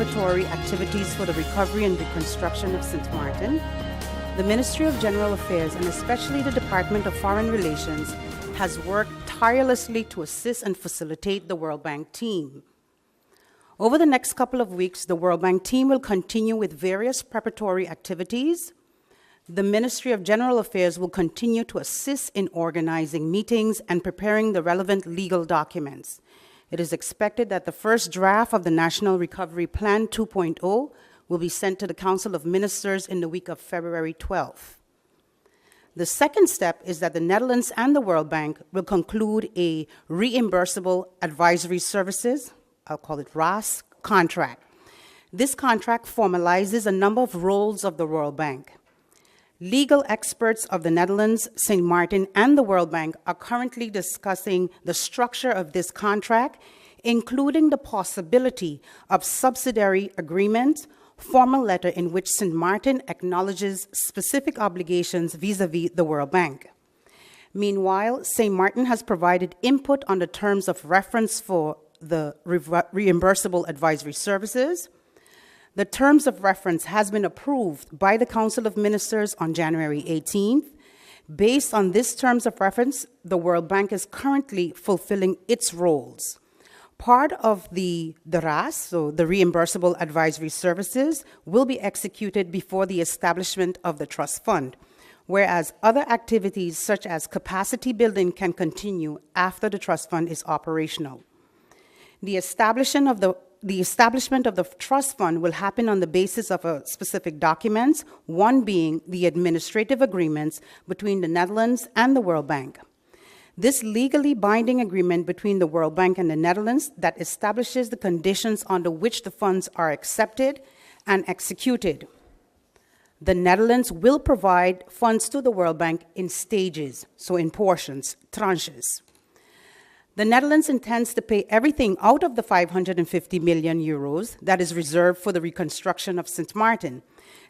preparatory activities for the recovery and reconstruction of St. Martin, the Ministry of General Affairs and especially the Department of Foreign Relations has worked tirelessly to assist and facilitate the World Bank team. Over the next couple of weeks, the World Bank team will continue with various preparatory activities. The Ministry of General Affairs will continue to assist in organizing meetings and preparing the relevant legal documents. It is expected that the first draft of the National Recovery Plan 2.0 will be sent to the Council of Ministers in the week of February 12th. The second step is that the Netherlands and the World Bank will conclude a reimbursable advisory services, I'll call it RAS, contract. This contract formalizes a number of roles of the World Bank. Legal experts of the Netherlands, St. Martin, and the World Bank are currently discussing the structure of this contract, including the possibility of subsidiary agreements, formal letter in which St. Martin acknowledges specific obligations vis-à-vis the World Bank. Meanwhile, St. Martin has provided input on the terms of reference for the reimbursable advisory services. The terms of reference has been approved by the Council of Ministers on January 18th. Based on this terms of reference, the World Bank is currently fulfilling its roles. Part of the RAS, so the reimbursable advisory services, will be executed before the establishment of the trust fund, whereas other activities such as capacity building can continue after the trust fund is operational. The establishment of the trust fund will happen on the basis of specific documents, one being the administrative agreements between the Netherlands and the World Bank. This legally binding agreement between the World Bank and the Netherlands that establishes the conditions under which the funds are accepted and executed. The Netherlands will provide funds to the World Bank in stages, so in portions, tranches. The Netherlands intends to pay everything out of the 550 million euros that is reserved for the reconstruction of St. Martin.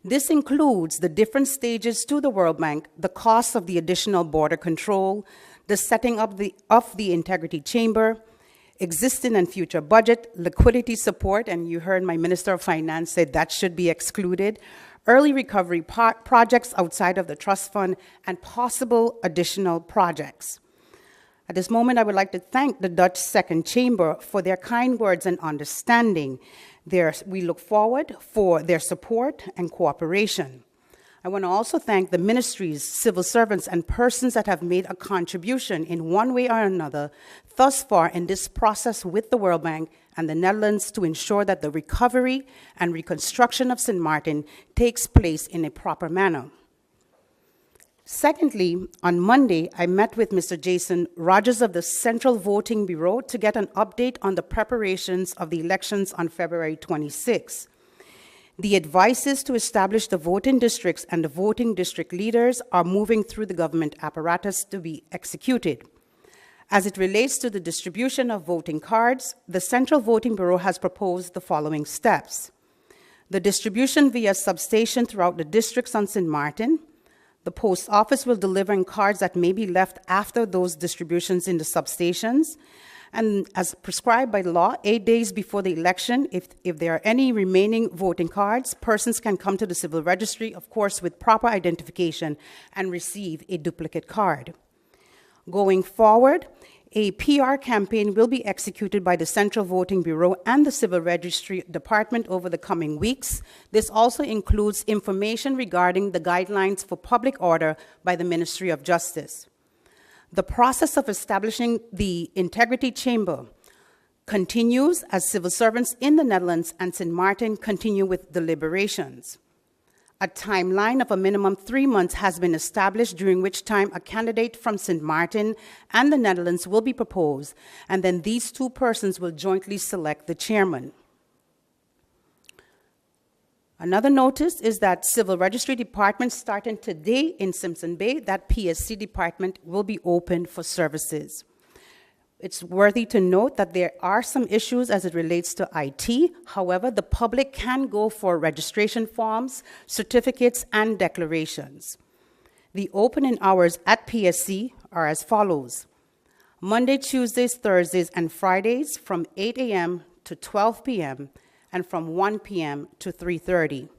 This includes the different stages to the World Bank, the cost of the additional border control, the setting up of the integrity chamber, existing and future budget, liquidity support, and you heard my Minister of Finance say that should be excluded, early recovery projects outside of the trust fund, and possible additional projects. At this moment, I would like to thank the Dutch Second Chamber for their kind words and understanding. We look forward for their support and cooperation. I want to also thank the ministries, civil servants, and persons that have made a contribution in one way or another thus far in this process with the World Bank and the Netherlands to ensure that the recovery and reconstruction of St. Martin takes place in a proper manner. Secondly, on Monday, I met with Mr. Jason Rogers of the Central Voting Bureau to get an update on the preparations of the elections on February 26. The advices to establish the voting districts and the voting district leaders are moving through the government apparatus to be executed. As it relates to the distribution of voting cards, the Central Voting Bureau has proposed the following steps. The distribution via substation throughout the districts on St. Martin. The post office will deliver in cards that may be left after those distributions in the substations. And as prescribed by law, 8 days before the election, if there are any remaining voting cards, persons can come to the civil registry, of course, with proper identification and receive a duplicate card. Going forward, a PR campaign will be executed by the Central Voting Bureau and the Civil Registry Department over the coming weeks. This also includes information regarding the guidelines for public order by the Ministry of Justice. The process of establishing the Integrity Chamber continues as civil servants in the Netherlands and St. Martin continue with deliberations. A timeline of a minimum 3 months has been established, during which time a candidate from St. Martin and the Netherlands will be proposed, and then these two persons will jointly select the chairman. Another notice is that Civil Registry Department, starting today in Simpson Bay, that PSC department will be open for services. It's worthy to note that there are some issues as it relates to IT. However, the public can go for registration forms, certificates, and declarations. The opening hours at PSC are as follows. Monday, Tuesdays, Thursdays, and Fridays from 8 a.m. to 12 p.m., and from 1 p.m. to 3:30.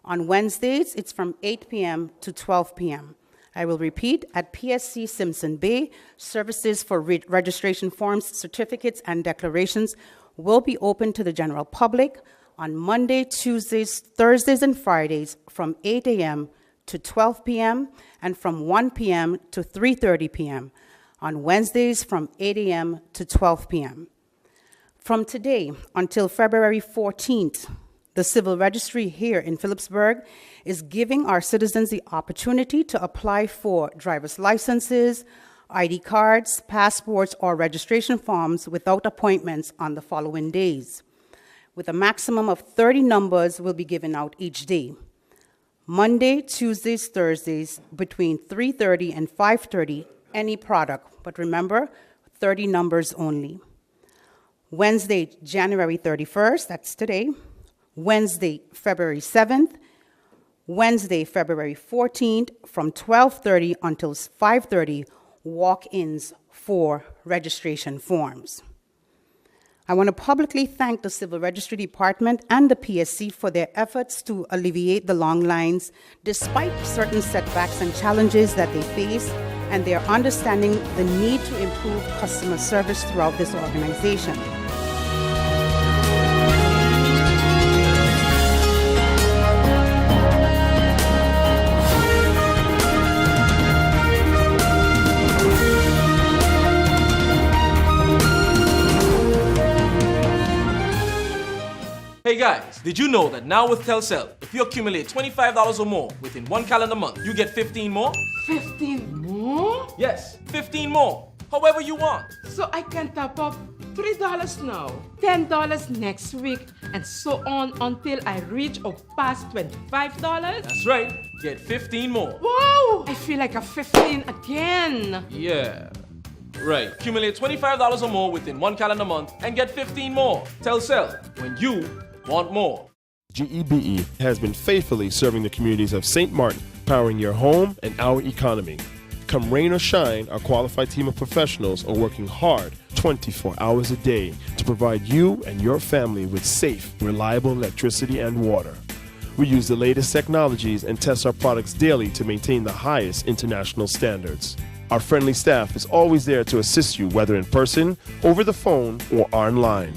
On Wednesdays, it's from 8 p.m. to 12 p.m. I will repeat, at PSC Simpson Bay, services for registration forms, certificates, and declarations will be open to the general public on Monday, Tuesdays, Thursdays, and Fridays from 8 a.m. to 12 p.m. and from 1 p.m. to 3:30 p.m. On Wednesdays from 8 a.m. to 12 p.m. From today until February 14th, the Civil Registry here in Phillipsburg is giving our citizens the opportunity to apply for driver's licenses, ID cards, passports, or registration forms without appointments on the following days, with a maximum of 30 numbers will be given out each day. Monday, Tuesdays, Thursdays, between 3:30 and 5:30, any product, but remember, 30 numbers only. Wednesday, January 31st, that's today. Wednesday, February 7th. Wednesday, February 14th, from 12:30 until 5:30, walk-ins for registration forms. I want to publicly thank the Civil Registry Department and the PSC for their efforts to alleviate the long lines, despite certain setbacks and challenges that they face, and their understanding the need to improve customer service throughout this organization. Hey guys, did you know that now with Telcel, if you accumulate $25 or more within one calendar month, you get 15 more? 15 more? Yes, 15 more. However you want. So I can top up $3 now, $10 next week, and so on until I reach or pass $25? That's right. Get 15 more. Wow! I feel like a 15 again. Yeah. Right. Accumulate $25 or more within one calendar month and get 15 more. Telcel, when you want more. GEBE has been faithfully serving the communities of St. Martin, powering your home and our economy. Come rain or shine, our qualified team of professionals are working hard 24 hours a day to provide you and your family with safe, reliable electricity and water. We use the latest technologies and test our products daily to maintain the highest international standards. Our friendly staff is always there to assist you, whether in person, over the phone, or online.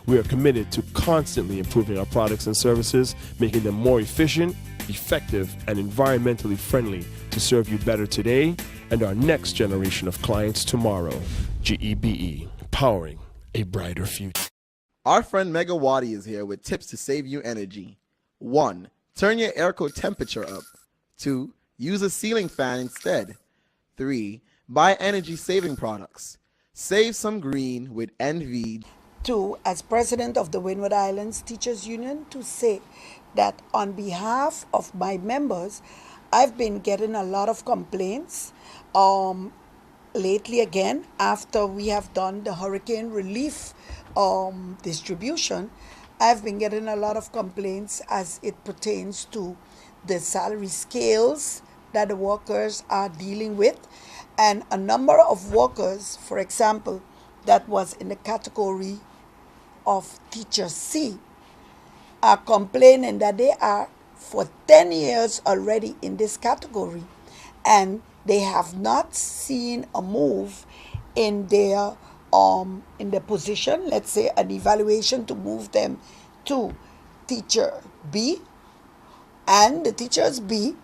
We are committed to constantly improving our products and services, making them more efficient, effective, and environmentally friendly to serve you better today and our next generation of clients tomorrow. GEBE, powering a brighter future. Our friend Megawati is here with tips to save you energy. 1. Turn your airco temperature up. 2. Use a ceiling fan instead. 3. Buy energy-saving products. Save some green with NV. 2, as president of the Windward Islands Teachers Union, to say that on behalf of my members, I've been getting a lot of complaints lately again after we have done the hurricane relief distribution. I've been getting a lot of complaints as it pertains to the salary scales that the workers are dealing with, and a number of workers, for example, that was in the category of Teacher C, are complaining that they are for 10 years already in this category and they have not seen a move in their position, let's say an evaluation to move them to Teacher B, and the Teachers B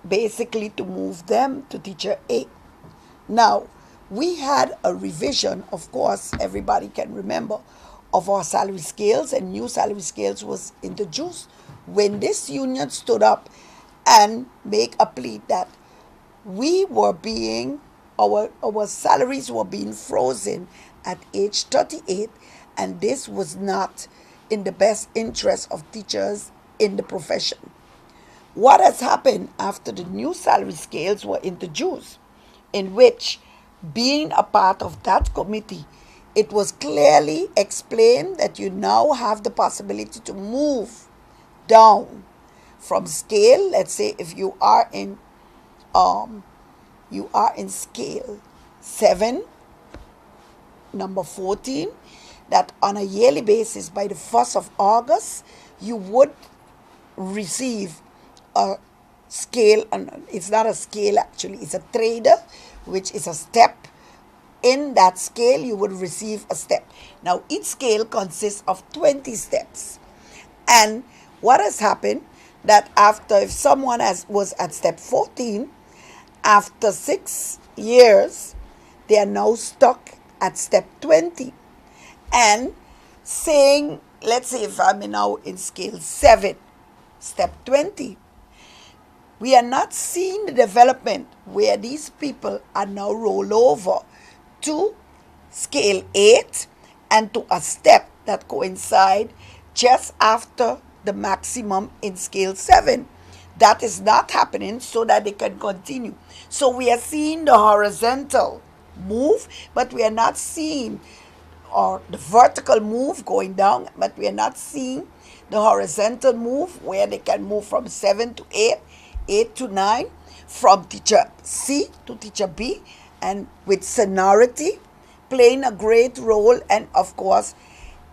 basically to move them to Teacher A. Now, we had a revision, of course, everybody can remember, of our salary scales, and new salary scales was introduced when this union stood up and make a plea that we were being, our salaries were being frozen at age 38, and this was not in the best interest of teachers in the profession. What has happened after the new salary scales were introduced, in which, being a part of that committee, it was clearly explained that you now have the possibility to move down from scale. Let's say if you are in scale 7, number 14, that on a yearly basis, by the 1st of August, you would receive a scale, and it's not a scale actually, it's a trader, which is a step. In that scale, you would receive a step. Now, each scale consists of 20 steps. And what has happened, that after, if someone was at step 14, after 6 years, they are now stuck at step 20. And saying, let's say if I'm now in scale 7, step 20, we are not seeing the development where these people are now roll over to scale 8 and to a step that coincide just after the maximum in scale 7. That is not happening so that they can continue. So we are seeing the horizontal move, but we are not seeing, or the vertical move going down, but we are not seeing the horizontal move where they can move from 7 to 8, 8 to 9, from teacher C to teacher B, and with seniority playing a great role, and of course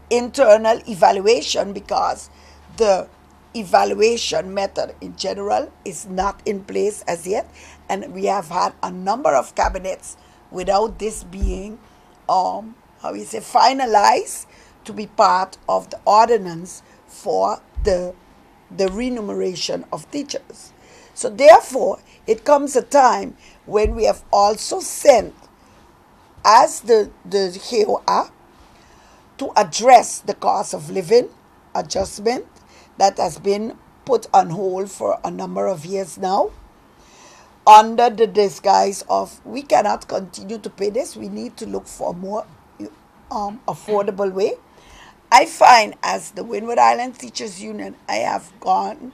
internal evaluation, because the evaluation method in general is not in place as yet, and we have had a number of cabinets without this being finalized to be part of the ordinance for the remuneration of teachers. So therefore, it comes a time when we have also sent, as the HEOA, to address the cost of living adjustment that has been put on hold for a number of years now, under the disguise of we cannot continue to pay this, we need to look for a more affordable way. I find, as the Windward Island Teachers Union, I have gone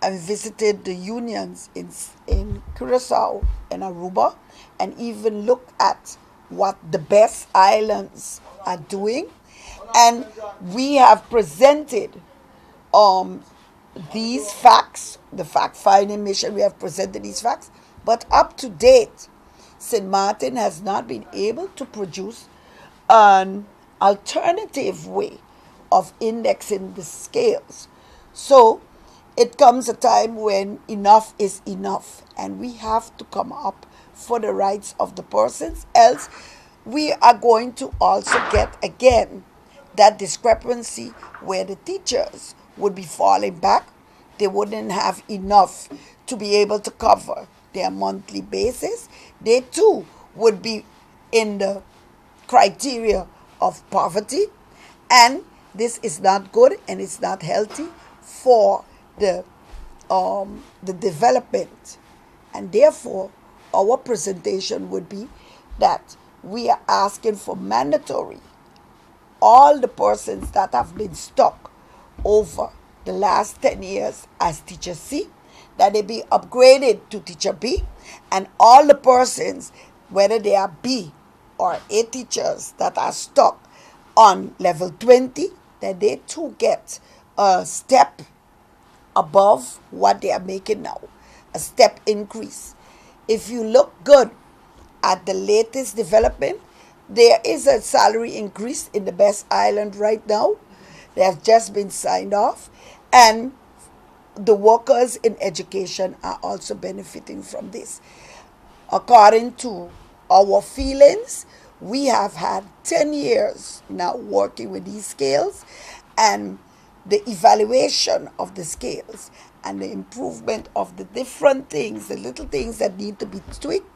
and visited the unions in Curacao and Aruba, and even looked at what the best islands are doing. And we have presented these facts, the fact-finding mission, we have presented these facts, but up to date, St. Martin has not been able to produce an alternative way of indexing the scales. So it comes a time when enough is enough, and we have to come up for the rights of the persons, else we are going to also get again that discrepancy where the teachers would be falling back. They wouldn't have enough to be able to cover their monthly basis. They too would be in the criteria of poverty, and this is not good and it's not healthy for the development. And therefore, our presentation would be that we are asking for mandatory, all the persons that have been stuck over the last 10 years as teacher C, that they be upgraded to teacher B, and all the persons, whether they are B or A teachers that are stuck on level 20, that they too get a step above what they are making now, a step increase. If you look good at the latest development, there is a salary increase in the best island right now. They have just been signed off, and the workers in education are also benefiting from this. According to our feelings, we have had 10 years now working with these scales, and the evaluation of the scales and the improvement of the different things, the little things that need to be tweaked,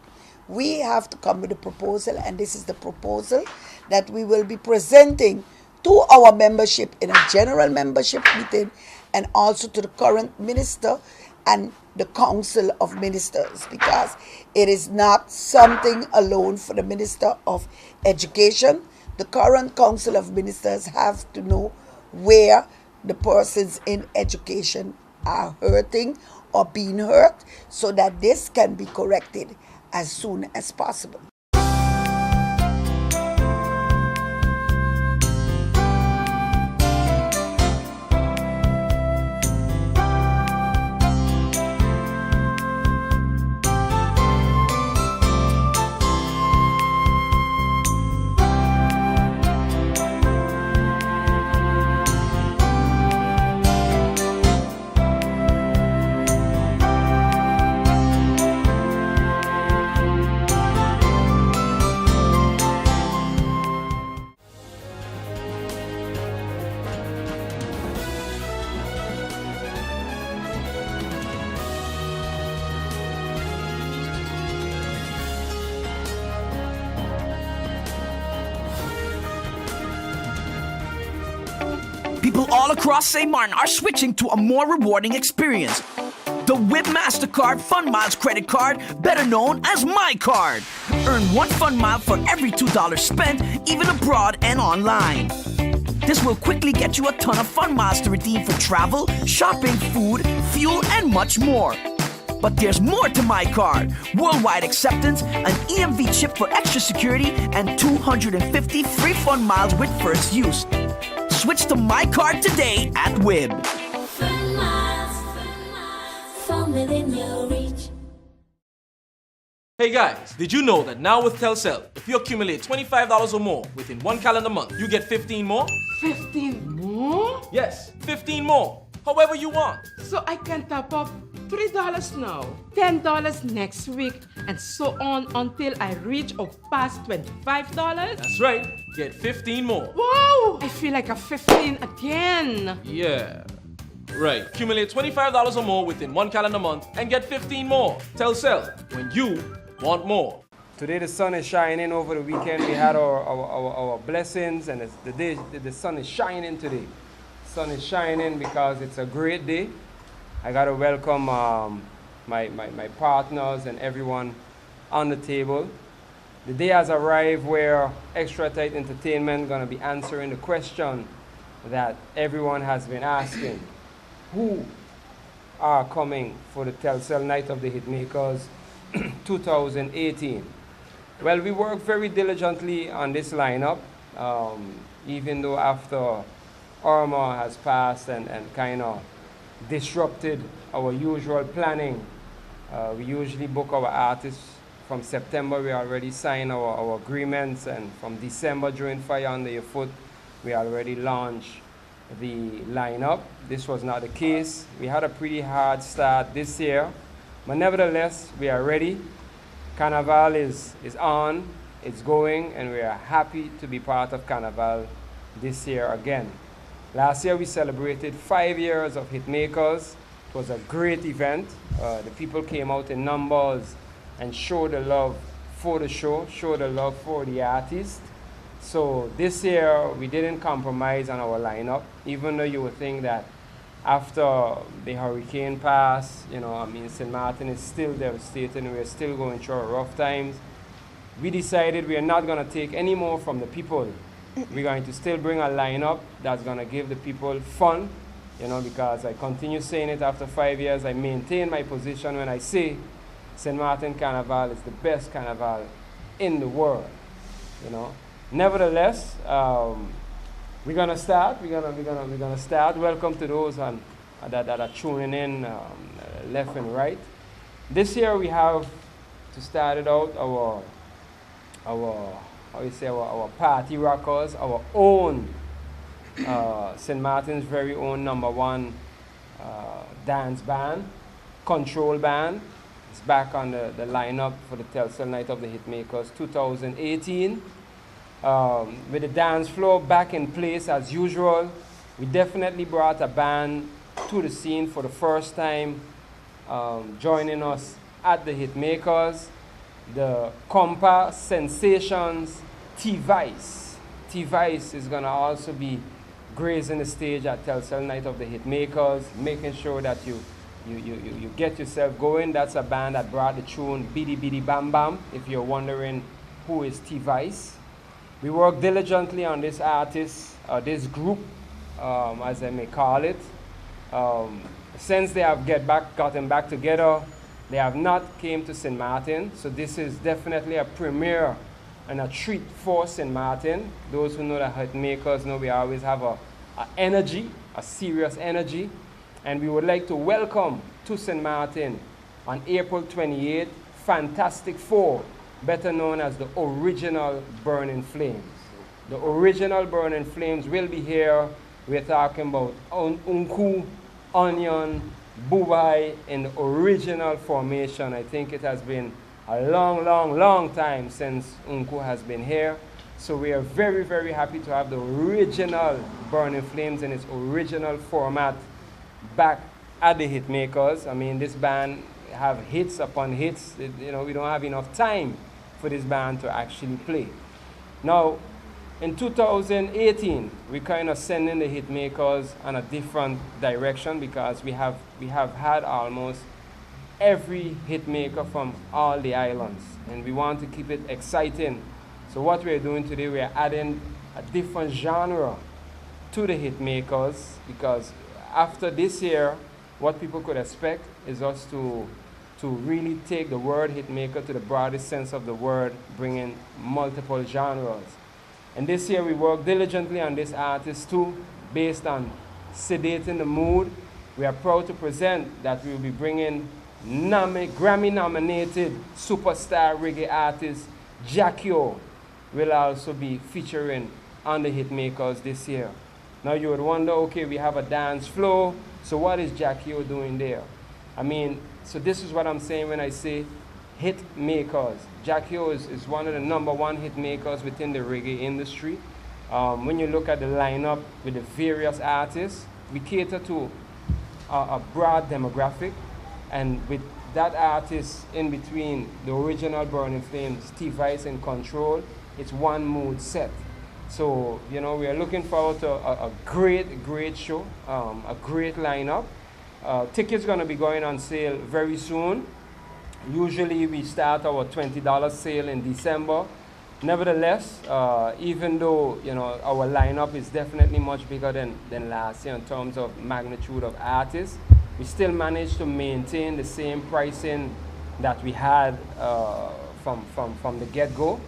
we have to come with a proposal, and this is the proposal that we will be presenting to our membership in a general membership meeting, and also to the current minister and the council of ministers, because it is not something alone for the minister of education. The current council of ministers have to know where the persons in education are hurting or being hurt, so that this can be corrected as soon as possible. People all across St. Martin are switching to a more rewarding experience. The WIB MasterCard Fun Miles credit card, better known as My Card. Earn 1 Fun Mile for every $2 spent, even abroad and online. This will quickly get you a ton of Fun Miles to redeem for travel, shopping, food, fuel, and much more. But there's more to My Card. Worldwide acceptance, an EMV chip for extra security, and 250 free Fun Miles with first use. Switch to My Card today at WIB. Fun miles, from within your reach. Hey guys, did you know that now with Telcel, if you accumulate $25 or more within 1 calendar month, you get 15 more? 15 more? Yes, 15 more. However you want. So I can top up $3 now, $10 next week, and so on until I reach or pass $25? That's right. Get 15 more. Wow! I feel like a 15 again. Yeah. Right. Accumulate $25 or more within 1 calendar month and get 15 more. Telcel, when you want more. Today the sun is shining. Over the weekend we had our blessings, and the sun is shining today. Sun is shining because it's a great day. I got to welcome my partners and everyone on the table. The day has arrived where Extra Tight Entertainment going to be answering the question that everyone has been asking. Who are coming for the Telcel Night of the Hitmakers 2018? Well, we worked very diligently on this lineup, even though after Irma has passed and kind of disrupted our usual planning. We usually book our artists from September. We already signed our agreements, and from December during Fire Under Your Foot, we already launched the lineup. This was not the case. We had a pretty hard start this year, but nevertheless, we are ready. Carnival is on, it's going, and we are happy to be part of Carnival this year again. Last year we celebrated 5 years of Hitmakers. It was a great event. The people came out in numbers and showed the love for the show, showed the love for the artist. So this year we didn't compromise on our lineup, even though you would think that after the hurricane passed, St. Martin is still devastated and we're still going through rough times. We decided we are not going to take any more from the people. We're going to still bring a lineup that's going to give the people fun, because I continue saying it after 5 years. I maintain my position when I say St. Martin Carnival is the best carnival in the world, Nevertheless, we're gonna start. We're gonna start. Welcome to those that are tuning in left and right. This year we have to start it out our party rockers, our own St. Martin's very own #1 dance band, Control Band. It's back on the lineup for the Telcel Night of the Hitmakers 2018. With the dance floor back in place as usual. We definitely brought a band to the scene for the first time, joining us at the Hitmakers, the Compa Sensations T-Vice. T-Vice is going to also be grazing the stage at Telcel Night of the Hitmakers, making sure that you get yourself going. That's a band that brought the tune Bidi Bidi Bam Bam, if you're wondering who is T-Vice. We work diligently on this artist, this group, as I may call it. Since they have gotten back together, they have not came to St. Martin, so this is definitely a premiere and a treat for St. Martin. Those who know the Hitmakers know we always have a energy, a serious energy, and we would like to welcome to St. Martin on April 28th, Fantastic Four, better known as the original Burning Flames. The original Burning Flames will be here. We're talking about Unku, Onion, Bubai in the original formation. I think it has been a long time since Unku has been here. So we are very, very happy to have the original Burning Flames in its original format back at the Hitmakers. I mean, this band have hits upon hits. We don't have enough time for this band to actually play. Now, in 2018, we kind of sending the hit makers on a different direction because we have had almost every hit maker from all the islands, and we want to keep it exciting. So what we're doing today, we're adding a different genre to the hit makers, because after this year, what people could expect is us to really take the word hit maker to the broadest sense of the word, bringing multiple genres. And this year we worked diligently on this artist too, based on sedating the mood. We are proud to present that we will be bringing Grammy-nominated superstar reggae artist Jackie O will also be featuring on the hit makers this year. Now you would wonder, okay, we have a dance floor, so what is Jackie O doing there? I mean, so this is what I'm saying when I say hit makers. Jackie O is one of the #1 hit makers within the reggae industry. When you look at the lineup with the various artists, we cater to a broad demographic, and with that artist in between the original Burning Flames, T-Vice in control, it's one mood set. So, you know, we are looking forward to a great show, a great lineup. Tickets going to be going on sale very soon. Usually we start our $20 sale in December. Nevertheless, even though, you know, our lineup is definitely much bigger than last year in terms of magnitude of artists, we still managed to maintain the same pricing that we had from the get-go,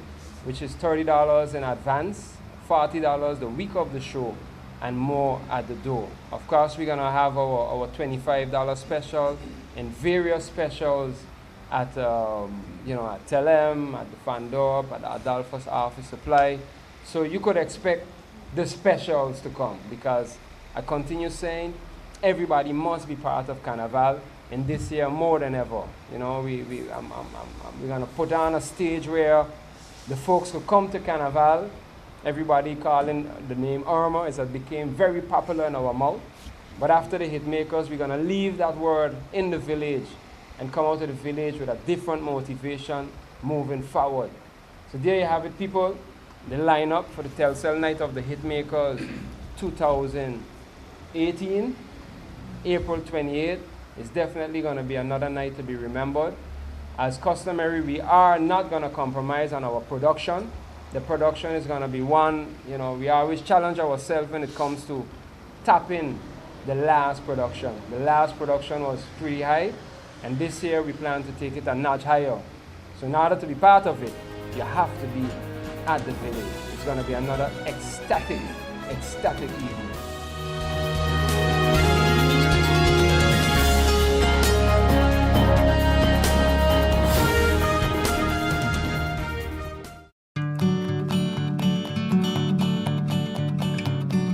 which is $30 in advance, $40 the week of the show, and more at the door. Of course, we're going to have our $25 special and various specials at at Telem, at the Fandorp, at the Adolphus Office Supply. So you could expect the specials to come, because I continue saying everybody must be part of Carnival, and this year more than ever. You know, we're going to put on a stage where the folks who come to Carnival, everybody calling the name Irma, it became very popular in our mouth. But after the hit makers, we're going to leave that word in the village and come out of the village with a different motivation moving forward. So there you have it, people. The lineup for the Telcel Night of the Hitmakers 2018, April 28th, is definitely going to be another night to be remembered. As customary, we are not going to compromise on our production. The production is going to be one, you know, we always challenge ourselves when it comes to tapping the last production. The last production was pretty high, and this year we plan to take it a notch higher. So in order to be part of it, you have to be at the village. It's going to be another ecstatic evening.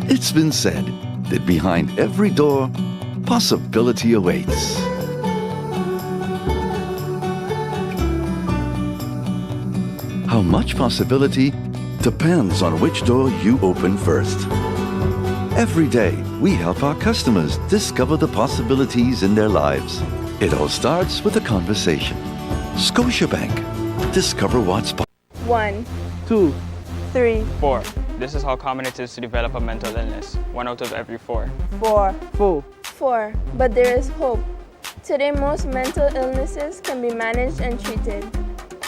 It's been said that behind every door, possibility awaits. How much possibility depends on which door you open first. Every day, we help our customers discover the possibilities in their lives. It all starts with a conversation. Scotiabank. Discover what's possible. 1, 2, 3, 4. This is how common it is to develop a mental illness. 1 out of every 4. 4, 4. But there is hope. Today, most mental illnesses can be managed and treated.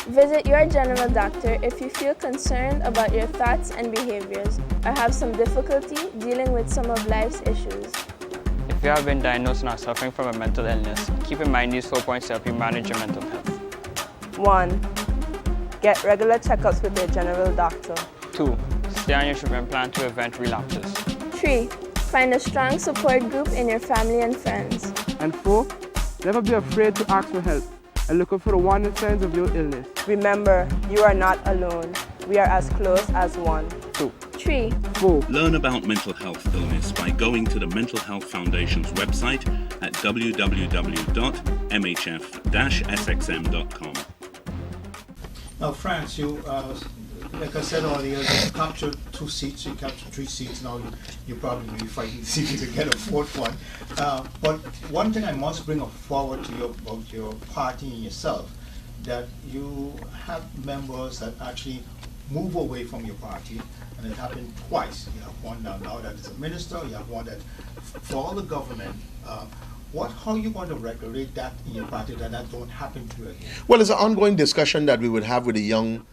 Visit your general doctor if you feel concerned about your thoughts and behaviors or have some difficulty dealing with some of life's issues. If you have been diagnosed and are suffering from a mental illness, keep in mind these 4 points to help you manage your mental health. 1. Get regular checkups with your general doctor. 2. Stay on your treatment plan to prevent relapses. 3. Find a strong support group in your family and friends. And 4. Never be afraid to ask for help and look out for the warning signs of your illness. Remember, you are not alone. We are as close as one. 2. 3. 4. Learn about mental health illness by going to the Mental Health Foundation's website at www.mhf-sxm.com. Now, France, you, like I said earlier, you captured 2 seats, you captured 3 seats. Now you probably will be fighting to see if you can get a 4th one. But one thing I must bring forward to you about your party and yourself, that you have members that actually move away from your party, and it happened twice. You have one now that is a minister, you have one that for all the government. How are you going to regulate that in your party that don't happen to you again? Well, it's an ongoing discussion that we would have with the young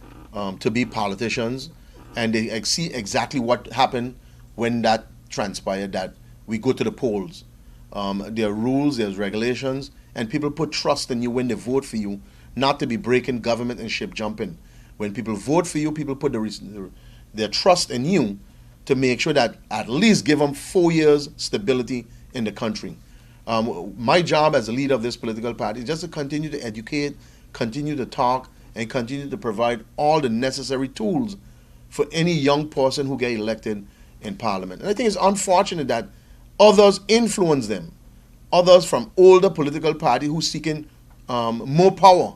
to-be politicians, and they see exactly what happened when that transpired, that we go to the polls. There are rules, there's regulations, and people put trust in you when they vote for you, not to be breaking government and ship jumping. When people vote for you, people put their trust in you to make sure that at least give them 4 years stability in the country. My job as a leader of this political party is just to continue to educate, continue to talk, and continue to provide all the necessary tools for any young person who get elected in Parliament. And I think it's unfortunate that others influence them, others from older political parties who seeking more power,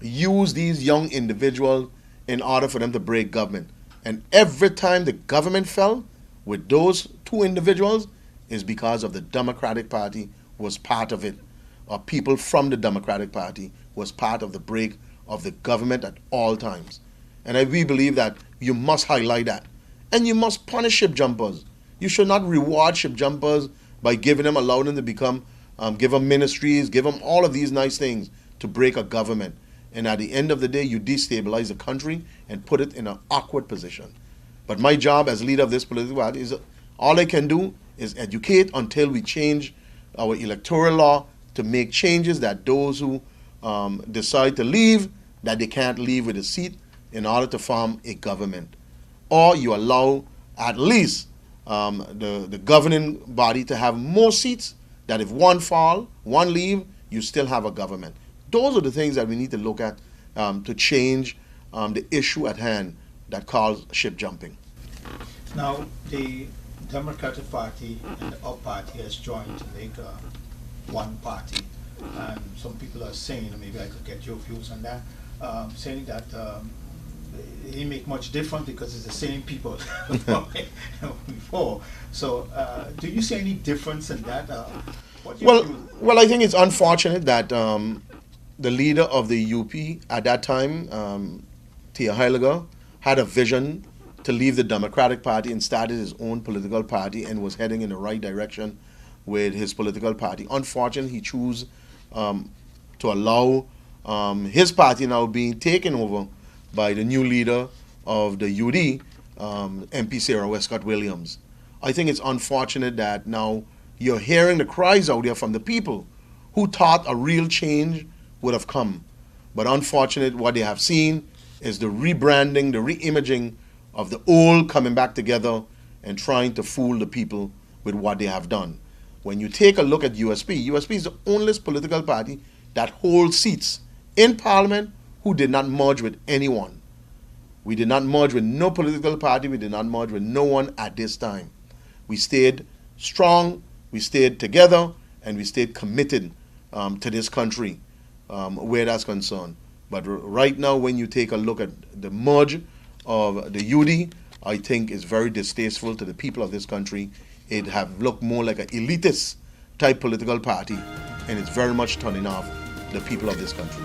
use these young individuals in order for them to break government. And every time the government fell with those two individuals is because of the Democratic Party was part of it, or people from the Democratic Party was part of the break of the government at all times. And we believe that you must highlight that. And you must punish ship jumpers. You should not reward ship jumpers by allowing them to become, give them ministries, give them all of these nice things to break a government. And at the end of the day, you destabilize the country and put it in an awkward position. But my job as leader of this political party is all I can do is educate until we change our electoral law to make changes that those who decide to leave, that they can't leave with a seat in order to form a government. Or you allow at least the governing body to have more seats, that if one fall, one leave, you still have a government. Those are the things that we need to look at to change the issue at hand that calls ship jumping. Now, the Democratic Party and the UP Party has joined to make one party. And some people are saying, and maybe I could get your views on that, saying that it didn't make much difference because it's the same people before. So, do you see any difference in that? Well, I think it's unfortunate that the leader of the UP at that time, Tia Heiliger, had a vision to leave the Democratic Party and started his own political party and was heading in the right direction with his political party. Unfortunately, he chose to allow his party now being taken over by the new leader of the UD, MP Sarah Westcott Williams. I think it's unfortunate that now you're hearing the cries out there from the people who thought a real change would have come. But unfortunate, what they have seen is the rebranding, the reimaging of the old coming back together and trying to fool the people with what they have done. When you take a look at USP is the only political party that holds seats in Parliament who did not merge with anyone. We did not merge with no political party, we did not merge with no one at this time. We stayed strong, we stayed together, and we stayed committed to this country where that's concerned. But right now, when you take a look at the merge of the UD, I think is very distasteful to the people of this country. It have looked more like an elitist type political party, and it's very much turning off the people of this country.